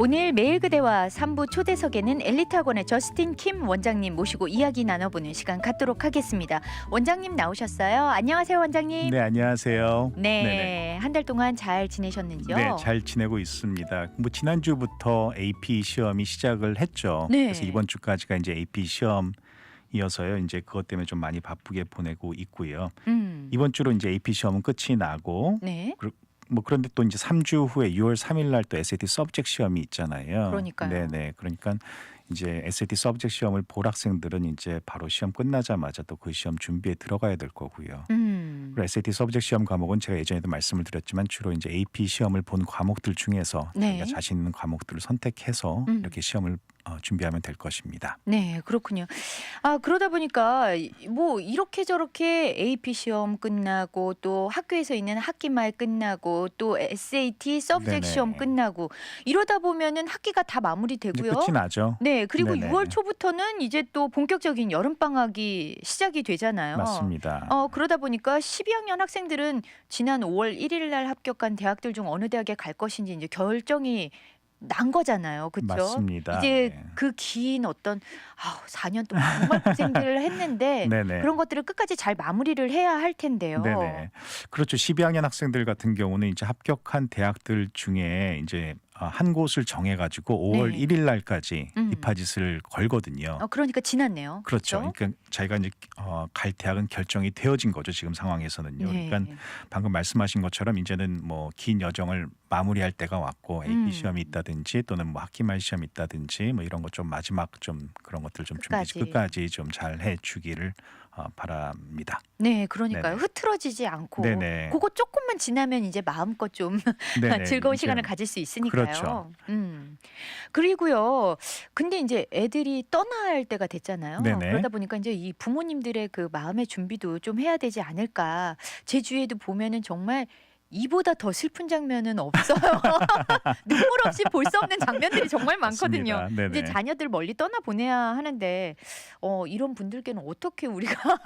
오늘 매일 그대와 3부 초대석에는 엘리트학원의 저스틴 킴 원장님 모시고 이야기 나눠보는 시간 갖도록 하겠습니다. 원장님 나오셨어요. 안녕하세요, 원장님. 네, 안녕하세요. 네, 한 달 동안 잘 지내셨는지요? 네, 잘 지내고 있습니다. 뭐 지난주부터 AP 시험이 시작을 했죠. 네. 그래서 이번 주까지가 이제 AP 시험이어서요. 이제 그것 때문에 좀 많이 바쁘게 보내고 있고요. 이번 주로 이제 AP 시험은 끝이 나고 네. 그런데 또 이제 3주 후에 6월 3일 날 또 SAT 서브젝트 시험이 있잖아요. 그러니까요. 네. 그러니까 이제 SAT 서브젝트 시험을 볼 학생들은 이제 바로 시험 끝나자마자 또 그 시험 준비에 들어가야 될 거고요. 그리고 SAT 서브젝트 시험 과목은 제가 예전에도 말씀을 드렸지만 주로 이제 AP 시험을 본 과목들 중에서 네. 자기가 자신 있는 과목들을 선택해서 이렇게 시험을 준비하면 될 것입니다. 네, 그렇군요. 그러다 보니까 뭐 이렇게 저렇게 AP 시험 끝나고 또 학교에서 있는 학기말 끝나고 또 SAT 서브젝트 네네. 시험 끝나고 이러다 보면은 학기가 다 이제 마무리되고요. 끝이 나죠. 네, 그리고 네네. 6월 초부터는 이제 또 본격적인 여름 방학이 시작이 되잖아요. 맞습니다. 그러다 보니까 12학년 학생들은 지난 5월 1일 날 합격한 대학들 중 어느 대학에 갈 것인지 이제 결정이 난 거잖아요. 그렇죠? 맞습니다. 이제 네. 그 긴 어떤 4년 동안 정말 고생들을 했는데 네네. 그런 것들을 끝까지 잘 마무리를 해야 할 텐데요. 네네. 그렇죠. 12학년 학생들 같은 경우는 이제 합격한 대학들 중에 이제 한 곳을 정해가지고 5월 네. 1일 날까지 음. 입학짓을 걸거든요. 그러니까 지났네요. 그렇죠. 그렇죠? 그러니까 자기가 이제 갈 대학은 결정이 되어진 거죠. 지금 상황에서는요. 네. 그러니까 방금 말씀하신 것처럼 이제는 뭐 긴 여정을 마무리할 때가 왔고 AP 시험이 있다든지 또는 뭐 학기말 시험이 있다든지 뭐 이런 것 좀 마지막 좀 그런 것들 좀 끝까지 좀 잘 해주기를 바랍니다. 네, 그러니까요. 네네. 흐트러지지 않고 네네. 그거 조금만 지나면 이제 마음껏 좀 네네. 즐거운 이제 시간을 가질 수 있으니까요. 그렇죠. 그리고요. 근데 이제 애들이 떠날 때가 됐잖아요. 네네. 그러다 보니까 이제 이 부모님들의 그 마음의 준비도 좀 해야 되지 않을까. 제 주위에도 보면은 정말 이보다 더 슬픈 장면은 없어요. 눈물 없이 볼 수 없는 장면들이 정말 많거든요. 맞습니다. 네네. 이제 자녀들 멀리 떠나 보내야 하는데 이런 분들께는 어떻게 우리가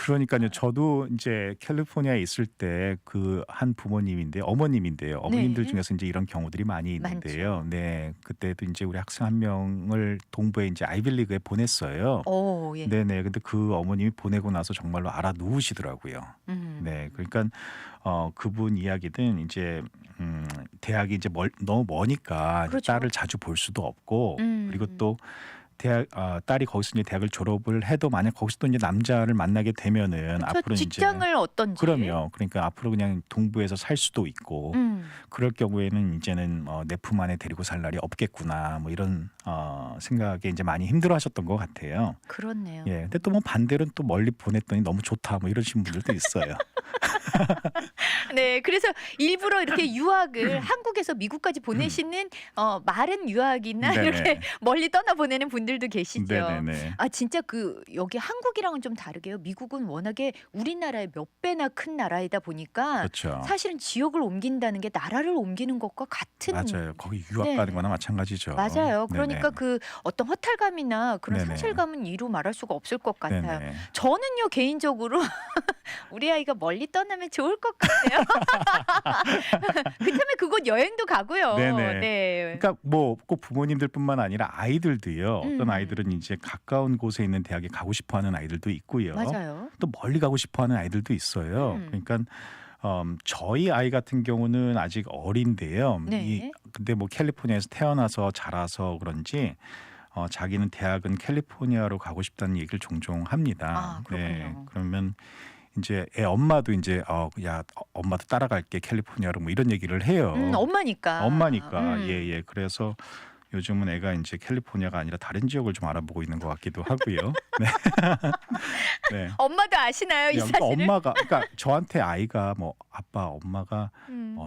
그러니까요. 저도 이제 캘리포니아에 있을 때 그 한 부모님인데요. 어머님인데요. 어머님들 네. 중에서 이제 이런 경우들이 많이 있는데요. 많죠. 네. 그때도 이제 우리 학생 한 명을 동부에 이제 아이빌리그에 보냈어요. 예. 네네. 근데 그 어머님이 보내고 나서 정말로 알아 누우시더라고요. 네. 그러니까 그분 이야기는 이제 대학이 이제 너무 머니까 그렇죠. 딸을 자주 볼 수도 없고 그리고 음. 또 딸이 거기서 이제 대학을 졸업을 해도 만약 거기서 또 이제 남자를 만나게 되면은 그쵸. 앞으로 이제 직장을 어떤지. 그럼요. 그러니까 앞으로 그냥 동부에서 살 수도 있고 그럴 경우에는 이제는 내 품 안에 데리고 살 날이 없겠구나 뭐 이런 생각에 이제 많이 힘들어하셨던 것 같아요. 그렇네요. 예. 근데 또 뭐 반대로는 또 멀리 보냈더니 너무 좋다 뭐 이러신 분들도 있어요. 네, 그래서 일부러 이렇게 유학을 한국에서 미국까지 보내시는 마른 유학이나 네네. 이렇게 멀리 떠나 보내는 분들도 계시죠. 네네네. 진짜 여기 한국이랑은 좀 다르게요. 미국은 워낙에 우리나라의 몇 배나 큰 나라이다 보니까 그렇죠. 사실은 지역을 옮긴다는 게 나라를 옮기는 것과 같은. 맞아요. 거기 유학 네. 가는 거나 마찬가지죠. 맞아요. 그러니까 네네. 그 어떤 허탈감이나 그런 네네. 상실감은 이루 말할 수가 없을 것 같아요. 네네. 저는요 개인적으로 우리 아이가 멀리 떠나면 좋을 것 같아요. 그렇다면 그곳 여행도 가고요. 네네. 네. 그러니까 뭐 꼭 부모님들뿐만 아니라 아이들도요. 어떤 음. 아이들은 이제 가까운 곳에 있는 대학에 가고 싶어하는 아이들도 있고요. 맞아요. 또 멀리 가고 싶어하는 아이들도 있어요. 그러니까 저희 아이 같은 경우는 아직 어린데요. 네. 근데 뭐 캘리포니아에서 태어나서 자라서 그런지 자기는 대학은 캘리포니아로 가고 싶다는 얘기를 종종 합니다. 그렇군요. 네. 그러면 이제 애 엄마도 이제 야 엄마도 따라갈게 캘리포니아로 뭐 이런 얘기를 해요. 엄마니까. 엄마니까 예. 그래서 요즘은 애가 이제 캘리포니아가 아니라 다른 지역을 좀 알아보고 있는 것 같기도 하고요. 네. 네. 엄마도 아시나요, 이 그러니까 사실을? 그러니까 저한테 아이가 뭐 아빠 엄마가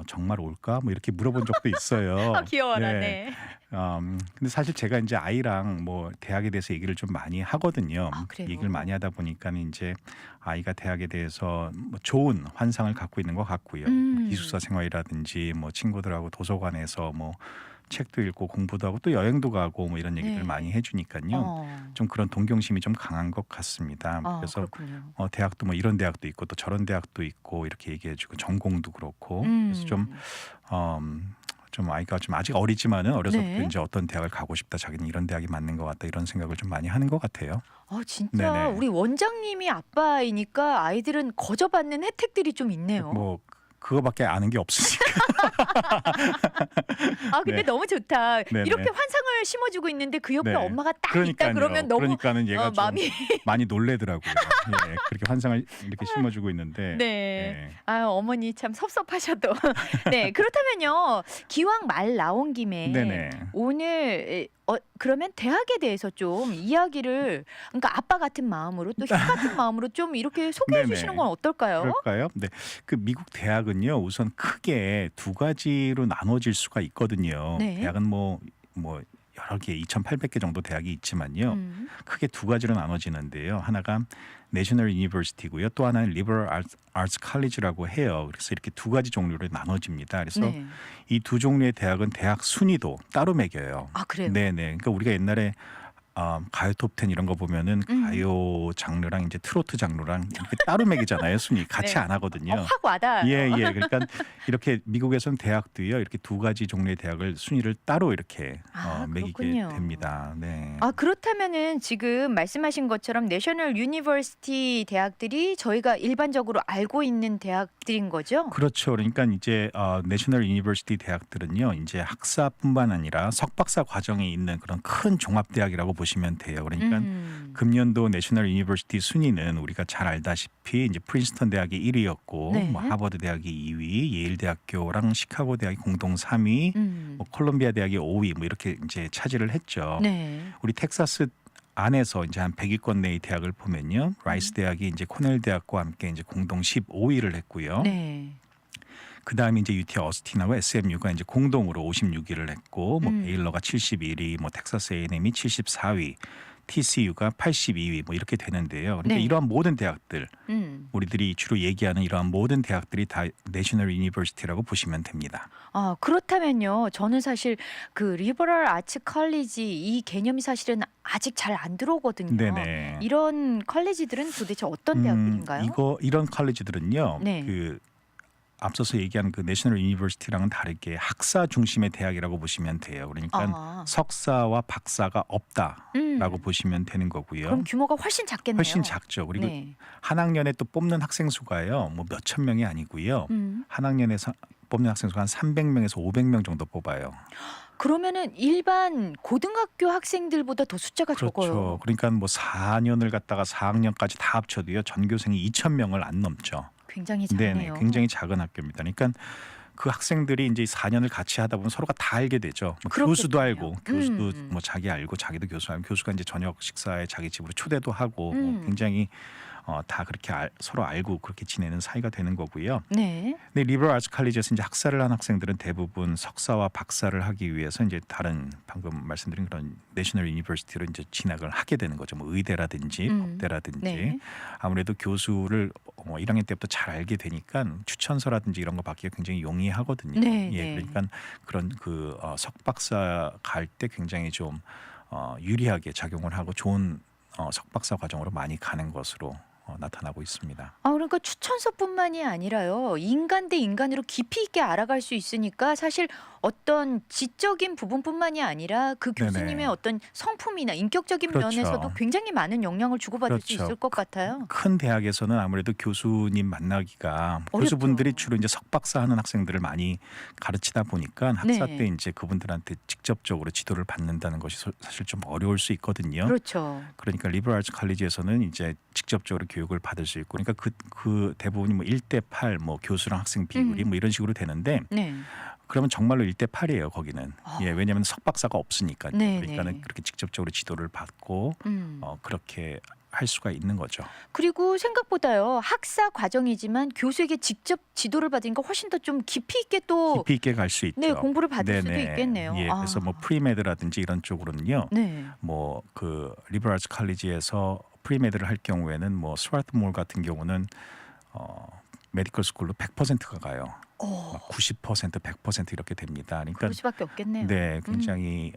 정말 올까 뭐 이렇게 물어본 적도 있어요. 귀여워라. 네. 근데 사실 제가 이제 아이랑 뭐 대학에 대해서 얘기를 좀 많이 하거든요. 그래요? 얘기를 많이 하다 보니까는 이제 아이가 대학에 대해서 뭐 좋은 환상을 갖고 있는 것 같고요. 기숙사 생활이라든지 뭐 친구들하고 도서관에서 뭐 책도 읽고 공부도 하고 또 여행도 가고 뭐 이런 얘기들 네. 많이 해주니까요. 좀 그런 동경심이 좀 강한 것 같습니다. 그래서 그렇군요. 대학도 뭐 이런 대학도 있고 또 저런 대학도 있고 이렇게 얘기해주고 전공도 그렇고 그래서 좀 좀 아이가 좀 아직 어리지만은 어려서부터 네. 이제 어떤 대학을 가고 싶다, 자기는 이런 대학이 맞는 것 같다 이런 생각을 좀 많이 하는 것 같아요. 진짜 네네. 우리 원장님이 아빠이니까 아이들은 거저받는 혜택들이 좀 있네요. 뭐 그거밖에 아는 게 없으니까. 근데 네. 너무 좋다. 네네. 이렇게 환상을 심어주고 있는데 그 옆에 네. 엄마가 딱 있다 그러니까요. 그러면 너무 그러니까는 얘가 좀 마음이 많이 놀래더라고요. 예, 그렇게 환상을 이렇게 심어주고 있는데. 네. 예. 어머니 참 섭섭하셔도. 네, 그렇다면요. 기왕 말 나온 김에 네네. 오늘 그러면 대학에 대해서 좀 이야기를 그러니까 아빠 같은 마음으로 또 형 같은 마음으로 좀 이렇게 소개해 네네. 주시는 건 어떨까요? 그럴까요? 네. 그 미국 대학은요, 우선 크게 두 가지로 나눠질 수가 있거든요. 네. 대학은 뭐 여러 개 2,800개 정도 대학이 있지만요. 음. 크게 두 가지로 나눠지는데요. 하나가 내셔널 유니버시티고요. 또 하나는 리버럴 아츠 칼리지라고 해요. 그래서 이렇게 두 가지 종류로 나눠집니다. 그래서 네. 이 두 종류의 대학은 대학 순위도 따로 매겨요. 그래요? 네네. 그러니까 우리가 옛날에 가요 톱10 이런 거 보면은 가요 장르랑 이제 트로트 장르랑 이렇게 따로 매기잖아요. 순위 같이 네. 안 하거든요. 확 와닿아요. 예. 그러니까 이렇게 미국에서는 대학도요. 이렇게 두 가지 종류의 대학을 순위를 따로 이렇게 매기게 그렇군요. 됩니다. 네. 그렇다면은 지금 말씀하신 것처럼 내셔널 유니버시티 대학들이 저희가 일반적으로 알고 있는 대학들인 거죠? 그렇죠. 그러니까 이제 내셔널 유니버시티 대학들은요. 이제 학사뿐만 아니라 석박사 과정이 있는 그런 큰 종합 대학이라고 보시면 돼요. 그러니까 금년도 내셔널 유니버시티 순위는 우리가 잘 알다시피 이제 프린스턴 대학이 1위였고 네. 뭐 하버드 대학이 2위, 예일 대학교랑 시카고 대학이 공동 3위, 뭐 콜롬비아 대학이 5위 뭐 이렇게 이제 차지를 했죠. 네. 우리 텍사스 안에서 이제 한 100위권 내의 대학을 보면요. 라이스 대학이 이제 코넬 대학과 함께 이제 공동 15위를 했고요. 네. 그다음에 이제 UT 어스틴하고 SMU가 이제 공동으로 56위를 했고 뭐 베일러가 71위, 뭐 텍사스 A&M이 74위, TCU가 82위 뭐 이렇게 되는데요. 그러니까 네. 이러한 모든 대학들, 음. 우리들이 주로 얘기하는 이러한 모든 대학들이 다 내셔널 유니버시티라고 보시면 됩니다. 그렇다면요. 저는 사실 그 리버럴 아츠 컬리지 이 개념이 사실은 아직 잘 안 들어오거든요. 네네. 이런 컬리지들은 도대체 어떤 대학들인가요? 이런 컬리지들은요. 네. 그 앞서서 얘기한 그 내셔널 유니버시티랑은 다르게 학사 중심의 대학이라고 보시면 돼요. 그러니까 석사와 박사가 없다라고 보시면 되는 거고요. 그럼 규모가 훨씬 작겠네요. 훨씬 작죠. 그리고 네. 한 학년에 또 뽑는 학생 수가요. 뭐 몇천 명이 아니고요. 한 학년에서 뽑는 학생 수가 한 300명에서 500명 정도 뽑아요. 그러면은 일반 고등학교 학생들보다 더 숫자가 그렇죠. 적어요. 그러니까 뭐 4년을 갖다가 4학년까지 다 합쳐도요. 전교생이 2,000명을 안 넘죠. 굉장히 네네, 작네요. 굉장히 작은 학교입니다. 그러니까 그 학생들이 이제 4년을 같이 하다 보면 서로가 다 알게 되죠. 뭐 교수도 그렇겠군요. 알고, 교수도 뭐 자기 알고, 자기도 교수 알고, 교수가 이제 저녁 식사에 자기 집으로 초대도 하고, 뭐 굉장히 다 그렇게 서로 알고 그렇게 지내는 사이가 되는 거고요. 네. 근데 리버럴 아츠 칼리지에서 이제 학사를 한 학생들은 대부분 석사와 박사를 하기 위해서 이제 다른 방금 말씀드린 그런 내셔널 유니버시티로 이제 진학을 하게 되는 거죠. 뭐 의대라든지 법대라든지 네. 아무래도 교수를 1학년 때부터 잘 알게 되니까 추천서라든지 이런 거 받기가 굉장히 용이하거든요. 네, 예, 네. 그러니까 그런 그 석박사 갈 때 굉장히 좀 유리하게 작용을 하고 좋은 석박사 과정으로 많이 가는 것으로 나타나고 있습니다. 그러니까 추천서뿐만이 아니라요. 인간 대 인간으로 깊이 있게 알아갈 수 있으니까 사실 어떤 지적인 부분뿐만이 아니라 그 네네. 교수님의 어떤 성품이나 인격적인 그렇죠. 면에서도 굉장히 많은 영향을 주고받을 수 그렇죠. 있을 것 같아요. 큰 대학에서는 아무래도 교수님 만나기가 교수분들이 주로 이제 석박사 하는 학생들을 많이 가르치다 보니까 학사 네. 때 이제 그분들한테 직접적으로 지도를 받는다는 것이 사실 좀 어려울 수 있거든요. 그렇죠. 그러니까 리버럴 아츠 칼리지에서는 이제 직접적으로 교육을 받을 수 있고, 그러니까 그 대부분이 뭐 1대8 뭐 교수랑 학생 비율이 뭐 이런 식으로 되는데, 네. 그러면 정말로 1대8이에요 거기는. 예, 왜냐하면 석박사가 없으니까요. 네, 그러니까는 네. 그렇게 직접적으로 지도를 받고 그렇게 할 수가 있는 거죠. 그리고 생각보다요. 학사 과정이지만 교수에게 직접 지도를 받으니까 훨씬 더 좀 깊이 있게 또 깊이 있게 갈 수 있죠. 네, 공부를 받을 수도 있겠네요. 예, 그래서 뭐 프리메드라든지 이런 쪽으로는요. 네. 뭐 그 리버럴 아츠 칼리지에서 프리메드를 할 경우에는 뭐 스와트몰 같은 경우는 메디컬 스쿨로 100%가 가요. 막 90%, 100% 이렇게 됩니다. 그러니까 그럴 수밖에 없겠네요. 네, 굉장히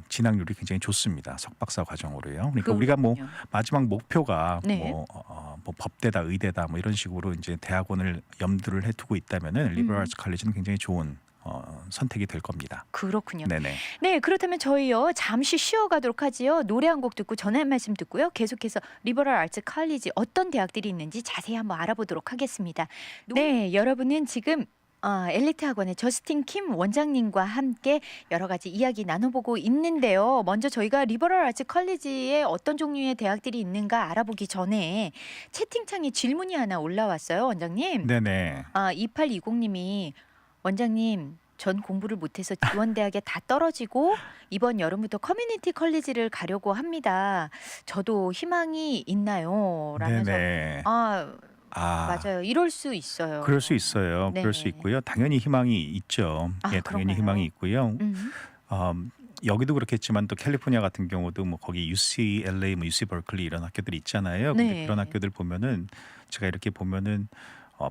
진학률이 굉장히 좋습니다. 석박사 과정으로요. 그러니까 우리가 뭐 그렇군요. 마지막 목표가 네. 뭐 법대다, 의대다 뭐 이런 식으로 이제 대학원을 염두를 해두고 있다면은 리버럴 아츠 칼리지는 굉장히 좋은 선택이 될 겁니다. 그렇군요. 네네. 네, 그렇다면 저희요 잠시 쉬어가도록 하지요. 노래 한 곡 듣고 전화 한 말씀 듣고요. 계속해서 리버럴 아츠 칼리지 어떤 대학들이 있는지 자세히 한번 알아보도록 하겠습니다. 네, 여러분은 지금 엘리트 학원의 저스틴 킴 원장님과 함께 여러 가지 이야기 나눠보고 있는데요. 먼저 저희가 리버럴 아츠 컬리지에 어떤 종류의 대학들이 있는가 알아보기 전에 채팅창에 질문이 하나 올라왔어요, 원장님. 네네. 2820님이 원장님 전 공부를 못해서 지원대학에 다 떨어지고 이번 여름부터 커뮤니티 컬리지를 가려고 합니다. 저도 희망이 있나요? 라면서 네네. 맞아요. 이럴 수 있어요. 그럴 수 있어요. 네. 그럴 수 있고요. 당연히 희망이 있죠. 예, 당연히 그런가요? 희망이 있고요. 음. 여기도 그렇겠지만 또 캘리포니아 같은 경우도 뭐 거기 UCLA, 뭐 UC 버클리 이런 학교들이 있잖아요. 근데 네. 그런 학교들 보면은 제가 이렇게 보면은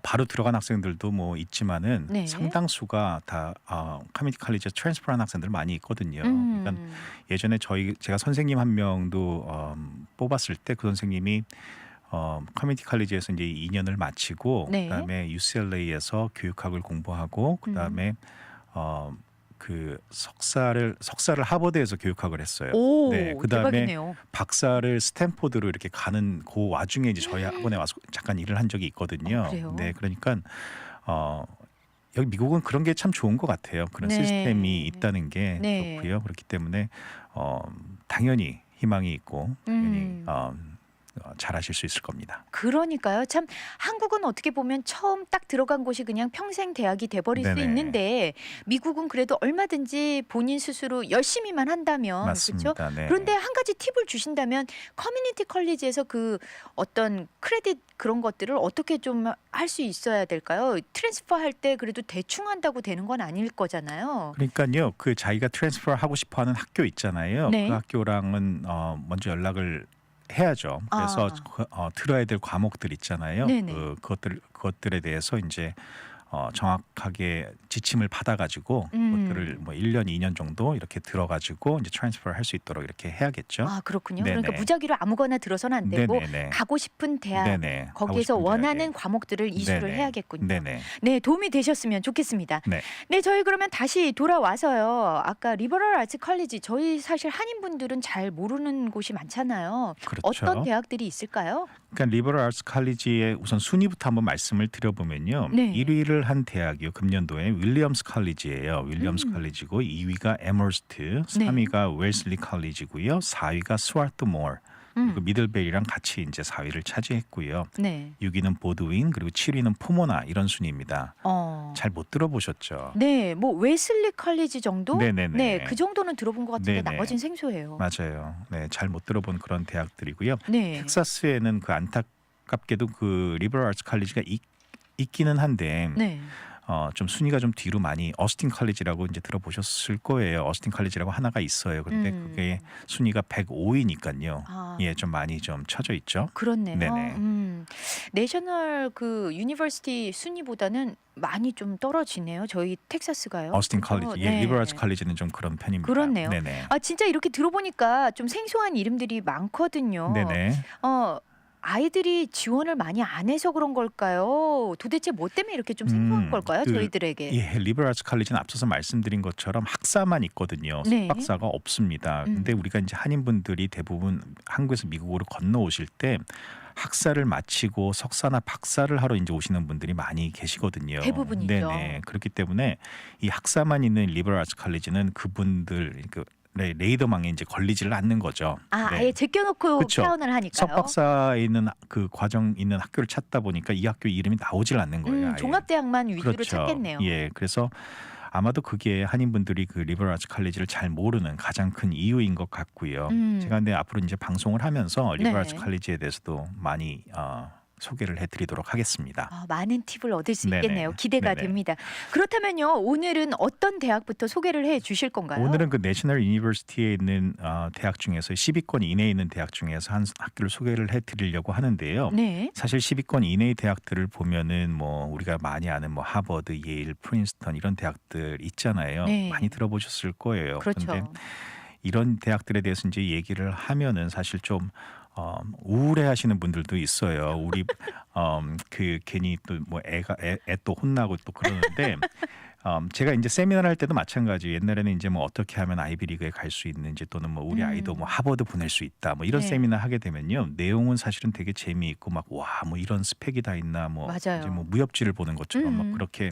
바로 들어간 학생들도 뭐 있지만은 네. 상당수가 다 커뮤니티 컬리지에 트랜스퍼한 학생들 많이 있거든요. 그러니까 예전에 제가 선생님 한 명도 뽑았을 때 그 선생님이 커뮤니티 컬리지에서 이제 2년을 마치고 네. 그다음에 UCLA에서 교육학을 공부하고 그다음에 그 석사를 하버드에서 교육학을 했어요. 오, 네, 그다음에 대박이네요. 박사를 스탠포드로 이렇게 가는 그 와중에 이제 저희 학원에 와서 잠깐 일을 한 적이 있거든요. 그래요? 네, 그러니까 여기 미국은 그런 게 참 좋은 것 같아요. 그런 네. 시스템이 있다는 게 네. 좋고요. 그렇기 때문에 당연히 희망이 있고 당연히 잘하실 수 있을 겁니다. 그러니까요. 참 한국은 어떻게 보면 처음 딱 들어간 곳이 그냥 평생 대학이 돼버릴 수 네네. 있는데 미국은 그래도 얼마든지 본인 스스로 열심히만 한다면 그렇죠? 맞습니다. 네. 그런데 한 가지 팁을 주신다면 커뮤니티 컬리지에서 그 어떤 크레딧 그런 것들을 어떻게 좀 할 수 있어야 될까요? 트랜스퍼 할 때 그래도 대충 한다고 되는 건 아닐 거잖아요. 그러니까요. 그 자기가 트랜스퍼 하고 싶어하는 학교 있잖아요. 네. 그 학교랑은 먼저 연락을 해야죠. 그래서 들어야 될 과목들 있잖아요. 네네. 그것들에 대해서 이제 정확하게 지침을 받아가지고 그것들을 뭐 1년, 2년 정도 이렇게 들어가지고 이제 트랜스퍼 할 수 있도록 이렇게 해야겠죠. 그렇군요. 네네. 그러니까 무작위로 아무거나 들어서는 안 되고 네네네. 가고 싶은 대학 네네. 가고 거기에서 싶은 원하는 대학에. 과목들을 이수를 네네. 해야겠군요. 네네. 네, 도움이 되셨으면 좋겠습니다. 네. 네, 저희 그러면 다시 돌아와서요. 아까 리버럴 아츠 컬리지 저희 사실 한인분들은 잘 모르는 곳이 많잖아요. 그렇죠. 어떤 대학들이 있을까요? 그러니까 리버럴 아츠 칼리지의 우선 순위부터 한번 말씀을 드려보면요. 네. 1위를 한 대학이요. 금년도에 윌리엄스 칼리지예요. 윌리엄스 칼리지고 2위가 에머스트, 3위가 웰슬리 칼리지고요. 4위가 스와트모어, 그리고 미들베리랑 같이 이제 4위를 차지했고요. 네. 6위는 보드윈, 그리고 7위는 포모나 이런 순위입니다. 잘 못 들어보셨죠? 네, 뭐 웨슬리 컬리지 정도? 네네네. 네, 그 정도는 들어본 것 같은데 네네. 나머진 생소해요. 맞아요. 네, 잘 못 들어본 그런 대학들이고요. 네. 텍사스에는 그 안타깝게도 그 리버럴 아츠 칼리지가 있기는 한데 네. 좀 순위가 좀 뒤로 많이 어스틴 칼리지라고 이제 들어보셨을 거예요. 어스틴 칼리지라고 하나가 있어요. 근데 그게 순위가 105위니까요. 예, 좀 많이 좀 쳐져 있죠. 그렇네요. 네네. 내셔널 그 유니버시티 순위보다는 많이 좀 떨어지네요. 저희 텍사스가요. 어스틴 그렇죠? 칼리지, 예, 네. 리버럴 아츠 칼리지는 좀 그런 편입니다. 그렇네요. 네네. 진짜 이렇게 들어보니까 좀 생소한 이름들이 많거든요. 네네. 아이들이 지원을 많이 안 해서 그런 걸까요? 도대체 뭐 때문에 이렇게 좀 생소한 걸까요? 저희들에게. 예, 리버럴 아츠 칼리지는 앞서서 말씀드린 것처럼 학사만 있거든요. 네. 석박사가 없습니다. 근데 우리가 이제 한인분들이 대부분 한국에서 미국으로 건너오실 때 학사를 마치고 석사나 박사를 하러 이제 오시는 분들이 많이 계시거든요. 대부분이죠. 네네. 그렇기 때문에 이 학사만 있는 리버럴 아츠 칼리지는 그분들 레이더망에 이제 걸리지를 않는 거죠. 네. 아예 제껴놓고 그쵸. 표현을 하니까요. 석박사에 있는 그 과정 있는 학교를 찾다 보니까 이 학교 이름이 나오질 않는 거예요. 아예. 종합대학만 위주로 그렇죠. 찾겠네요. 예, 그래서 아마도 그게 한인분들이 그 리버럴 아츠 칼리지를 잘 모르는 가장 큰 이유인 것 같고요. 제가 근데 앞으로 이제 방송을 하면서 리버럴 아츠 네. 칼리지에 대해서도 많이 소개를 해드리도록 하겠습니다. 많은 팁을 얻을 수 네네. 있겠네요. 기대가 네네. 됩니다. 그렇다면요, 오늘은 어떤 대학부터 소개를 해 주실 건가요? 오늘은 그 내셔널 유니버시티에 있는 대학 중에서 10위권 이내에 있는 대학 중에서 한 학교를 소개를 해드리려고 하는데요. 네. 사실 10위권 이내의 대학들을 보면은 뭐 우리가 많이 아는 뭐 하버드, 예일, 프린스턴 이런 대학들 있잖아요. 네. 많이 들어보셨을 거예요. 그렇죠. 근데 이런 대학들에 대해서 이제 얘기를 하면은 사실 좀 우울해하시는 분들도 있어요. 우리 그 괜히 또 뭐 애 또 혼나고 또 그러는데 제가 이제 세미나를 할 때도 마찬가지. 옛날에는 이제 뭐 어떻게 하면 아이비리그에 갈 수 있는지 또는 뭐 우리 아이도 뭐 하버드 보낼 수 있다. 뭐 이런 네. 세미나 하게 되면요. 내용은 사실은 되게 재미있고 막 와, 뭐 이런 스펙이 다 있나 뭐 맞아요. 이제 뭐 무협지를 보는 것처럼 막 그렇게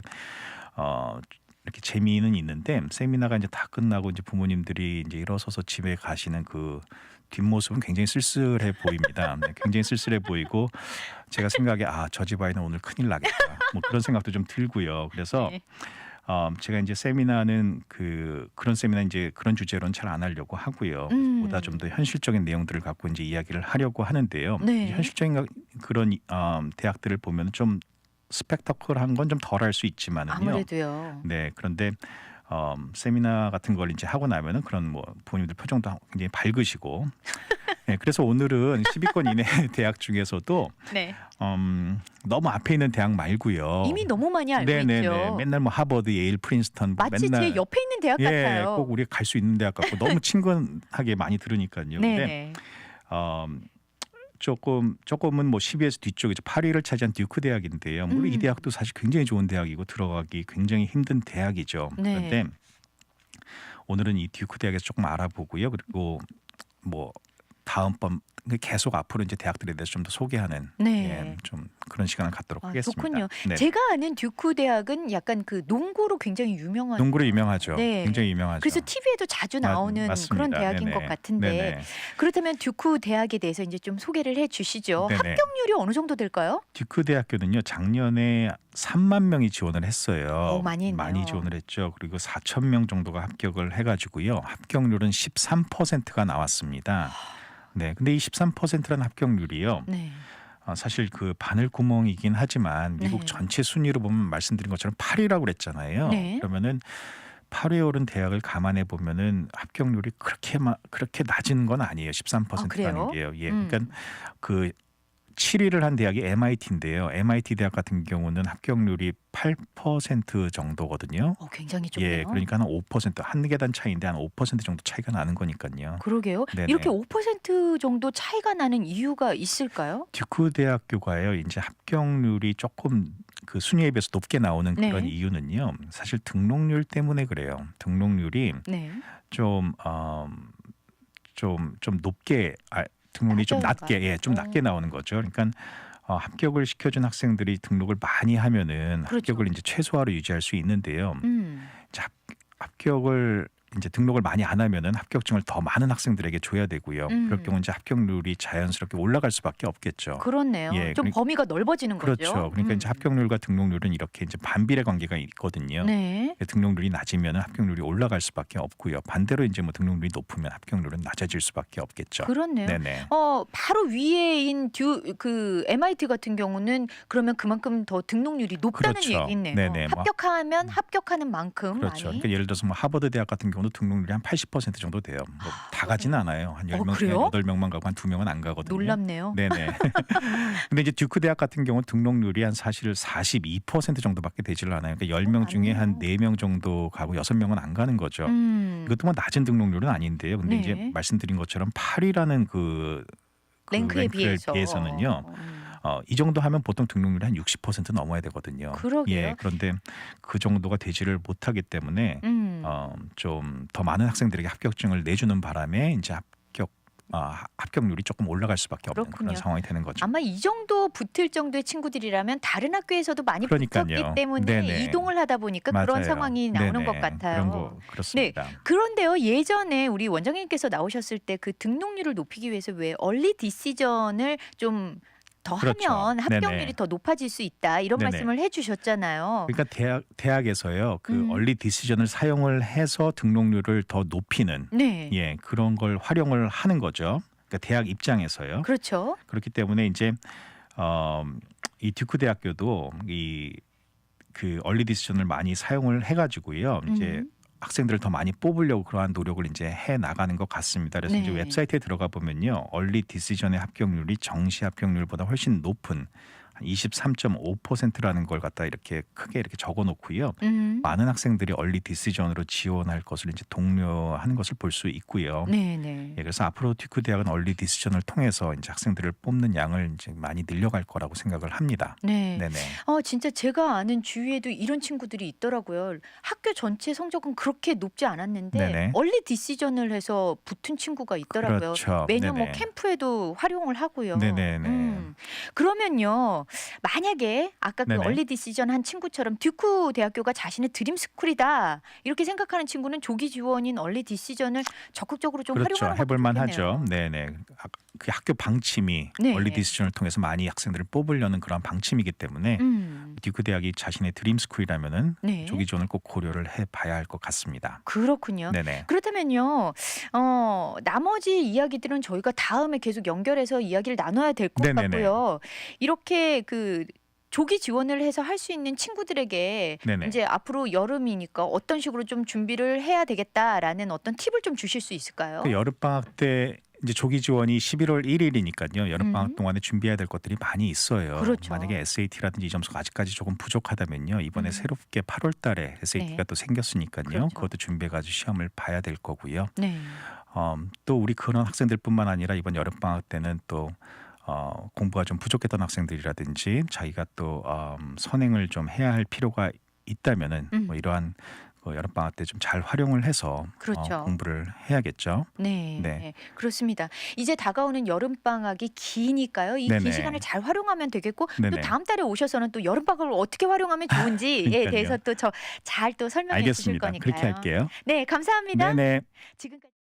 이렇게 재미는 있는데 세미나가 이제 다 끝나고 이제 부모님들이 이제 일어서서 집에 가시는 그 뒷모습은 굉장히 쓸쓸해 보입니다. 네, 굉장히 쓸쓸해 보이고 제가 생각에 저 집 아이는 오늘 큰일 나겠다. 뭐 그런 생각도 좀 들고요. 그래서 네. 제가 이제 세미나는 그런 세미나 이제 그런 주제로는 잘 안 하려고 하고요. 보다 좀 더 현실적인 내용들을 갖고 이제 이야기를 하려고 하는데요. 네. 현실적인 그런 대학들을 보면 좀 스펙터클한 건 좀 덜 할 수 있지만은요. 아무래도요. 네, 그런데 세미나 같은 걸 이제 하고 나면은 그런 뭐 부모님들 표정도 굉장히 밝으시고. 네, 그래서 오늘은 10위권 이내 대학 중에서도 네. 너무 앞에 있는 대학 말고요. 이미 너무 많이 알고 네네네. 있죠. 맨날 뭐 하버드, 예일, 프린스턴 뭐 마치 맨날 제 옆에 있는 대학 예, 같아요. 꼭 우리가 갈 수 있는 대학 같고 너무 친근하게 많이 들으니까요. 근데 네네. 조금은 뭐 10위에서 뒤쪽이죠. 8위를 차지한 듀크 대학인데요. 물론 이 대학도 사실 굉장히 좋은 대학이고 들어가기 굉장히 힘든 대학이죠. 네. 그런데 오늘은 이 듀크 대학에서 조금 알아보고요. 그리고 뭐 다음번 계속 앞으로 이제 대학들에 대해서 좀 더 소개하는 네. 좀 그런 시간을 갖도록 하겠습니다. 좋군요. 네. 제가 아는 듀크 대학은 약간 그 농구로 굉장히 유명한. 농구로 유명하죠. 네. 굉장히 유명하죠. 그래서 TV에도 자주 나오는 맞습니다. 그런 대학인 네네. 것 같은데 네네. 그렇다면 듀크 대학에 대해서 이제 좀 소개를 해주시죠. 네네. 합격률이 어느 정도 될까요? 듀크 대학교는요 작년에 3만 명이 지원을 했어요. 많이 했네요. 지원을 했죠. 그리고 4천 명 정도가 합격을 해가지고요 합격률은 13%가 나왔습니다. 네, 근데 이 13%라는 합격률이요. 네. 사실 그 바늘 구멍이긴 하지만 미국 네. 전체 순위로 보면 말씀드린 것처럼 8위라고 그랬잖아요. 네. 그러면은 8위에 오른 대학을 감안해 보면은 합격률이 그렇게 낮은 건 아니에요. 13%라는 그래요? 게요. 예, 그러니까 그 7위를 한 대학이 MIT인데요. MIT 대학 같은 경우는 합격률이 8% 정도거든요. 굉장히 좋네요. 예, 그러니까 한 5%, 한 계단 차이인데 한 5% 정도 차이가 나는 거니까요. 그러게요. 네네. 이렇게 5% 정도 차이가 나는 이유가 있을까요? 듀크 대학교가요. 이제 합격률이 조금 그 순위에 비해서 높게 나오는 그런 네. 이유는요. 사실 등록률 때문에 그래요. 등록률이 네. 좀 높게 등록률이 좀 낮게 좀 낮게 나오는 거죠. 그러니까 합격을 시켜준 학생들이 등록을 많이 하면은 그렇죠. 합격을 이제 최소화로 유지할 수 있는데요. 음. 자, 합격을 이제 등록을 많이 안 하면은 합격증을 더 많은 학생들에게 줘야 되고요. 그럴 경우 이제 합격률이 자연스럽게 올라갈 수밖에 없겠죠. 그렇네요. 예, 좀 범위가 넓어지는 그렇죠. 거죠. 그러니까 이제 합격률과 등록률은 이렇게 이제 반비례 관계가 있거든요. 네. 등록률이 낮으면 합격률이 올라갈 수밖에 없고요. 반대로 이제 뭐 등록률이 높으면 합격률은 낮아질 수밖에 없겠죠. 그렇네요. 네네. 바로 위에인 그 MIT 같은 경우는 그러면 그만큼 더 등록률이 높다는 그렇죠. 얘기네요. 네네. 뭐 합격하면 합격하는 만큼 그렇죠. 많이. 그러니까 예를 들어서 뭐 하버드 대학 같은 경우는 등록률이 한 80% 정도 돼요. 뭐 다 가지는 않아요. 한 10명 중에 그래요? 8명만 가고 한 2명은 안 가거든요. 놀랍네요. 네네. 근데 이제 듀크 대학 같은 경우는 등록률이 한 사실 42% 정도밖에 되지를 않아요. 그러니까 10명 중에 한 4명 정도 가고 6명은 안 가는 거죠. 이것도 뭐 낮은 등록률은 아닌데요. 근데 네. 이제 말씀드린 것처럼 8위라는 랭크에 비해서는요. 이 정도 하면 보통 등록률이 한 60% 넘어야 되거든요. 그러게요. 예, 그런데 그 정도가 되지를 못하기 때문에 좀 더 많은 학생들에게 합격증을 내주는 바람에 이제 합격률이 조금 올라갈 수밖에 없는 그렇군요. 그런 상황이 되는 거죠. 아마 이 정도 붙을 정도의 친구들이라면 다른 학교에서도 많이 그러니까요. 붙었기 때문에 네네. 이동을 하다 보니까 그런 맞아요. 상황이 나오는 네네. 것 같아요. 그런 거 그렇습니다. 그런데요, 예전에 우리 원장님께서 나오셨을 때 그 등록률을 높이기 위해서 왜 얼리 디시전을 좀 더 그렇죠. 하면 합격률이 네네. 더 높아질 수 있다 이런 네네. 말씀을 해주셨잖아요. 그러니까 대학에서요 그 음. 얼리 디시전을 사용을 해서 등록률을 더 높이는 네, 예 그런 걸 활용을 하는 거죠. 그러니까 대학 입장에서요. 그렇죠. 그렇기 때문에 이제 이 듀크 대학교도 그 얼리 디시전을 많이 사용을 해가지고요. 이제 학생들을 더 많이 뽑으려고 그러한 노력을 이제 해 나가는 것 같습니다. 그래서 네. 이제 웹사이트에 들어가 보면요, 얼리 디시전의 합격률이 정시 합격률보다 훨씬 높은 23.5%라는 걸 갖다 이렇게 크게 이렇게 적어 놓고요. 음. 많은 학생들이 얼리 디시전으로 지원할 것을 이제 독려하는 것을 볼 수 있고요. 네네. 예, 그래서 앞으로 듀크 대학은 얼리 디시전을 통해서 이제 학생들을 뽑는 양을 이제 많이 늘려갈 거라고 생각을 합니다. 네. 네네. 진짜 제가 아는 주위에도 이런 친구들이 있더라고요. 학교 전체 성적은 그렇게 높지 않았는데 네네. 얼리 디시전을 해서 붙은 친구가 있더라고요. 그렇죠. 매년 뭐 네네. 캠프에도 활용을 하고요. 네네네. 그러면요, 만약에 아까 그 네네. 얼리 디시전 한 친구처럼 듀크 대학교가 자신의 드림 스쿨이다 이렇게 생각하는 친구는 조기 지원인 얼리 디시전을 적극적으로 좀 그렇죠. 활용하는 것도 해볼 만하죠. 좋겠네요. 네네. 그 학교 방침이 네. 얼리 디시전을 통해서 많이 학생들을 뽑으려는 그런 방침이기 때문에 듀크 대학이 자신의 드림 스쿨이라면은 네. 조기 지원을 꼭 고려를 해봐야 할 것 같습니다. 그렇군요. 네네. 그렇다면요, 나머지 이야기들은 저희가 다음에 계속 연결해서 이야기를 나눠야 될 것 네네네. 같고요. 이렇게 그 조기 지원을 해서 할 수 있는 친구들에게 네네. 이제 앞으로 여름이니까 어떤 식으로 좀 준비를 해야 되겠다라는 어떤 팁을 좀 주실 수 있을까요? 그 여름 방학 때 이제 조기 지원이 11월 1일이니까요. 여름 방학 음. 동안에 준비해야 될 것들이 많이 있어요. 그렇죠. 만약에 SAT라든지 이 점수가 아직까지 조금 부족하다면요. 이번에 음. 새롭게 8월 달에 SAT가 네. 또 생겼으니까요. 그렇죠. 그것도 준비해 가지고 시험을 봐야 될 거고요. 네. 또 우리 그런 학생들뿐만 아니라 이번 여름 방학 때는 또 공부가 좀 부족했던 학생들이라든지 자기가 또 선행을 좀 해야 할 필요가 있다면은 뭐 이러한 여름 방학 때 좀 잘 활용을 해서 그렇죠. 공부를 해야겠죠. 네. 네. 그렇습니다. 이제 다가오는 여름 방학이 기니까요. 이 긴 네네. 시간을 잘 활용하면 되겠고 또 네네. 다음 달에 오셔서는 또 여름 방학을 어떻게 활용하면 좋은지에 그러니까요. 대해서 또 잘 또 설명해 주실 알겠습니다. 거니까요. 그렇게 할게요. 네, 감사합니다. 네네. 지금까지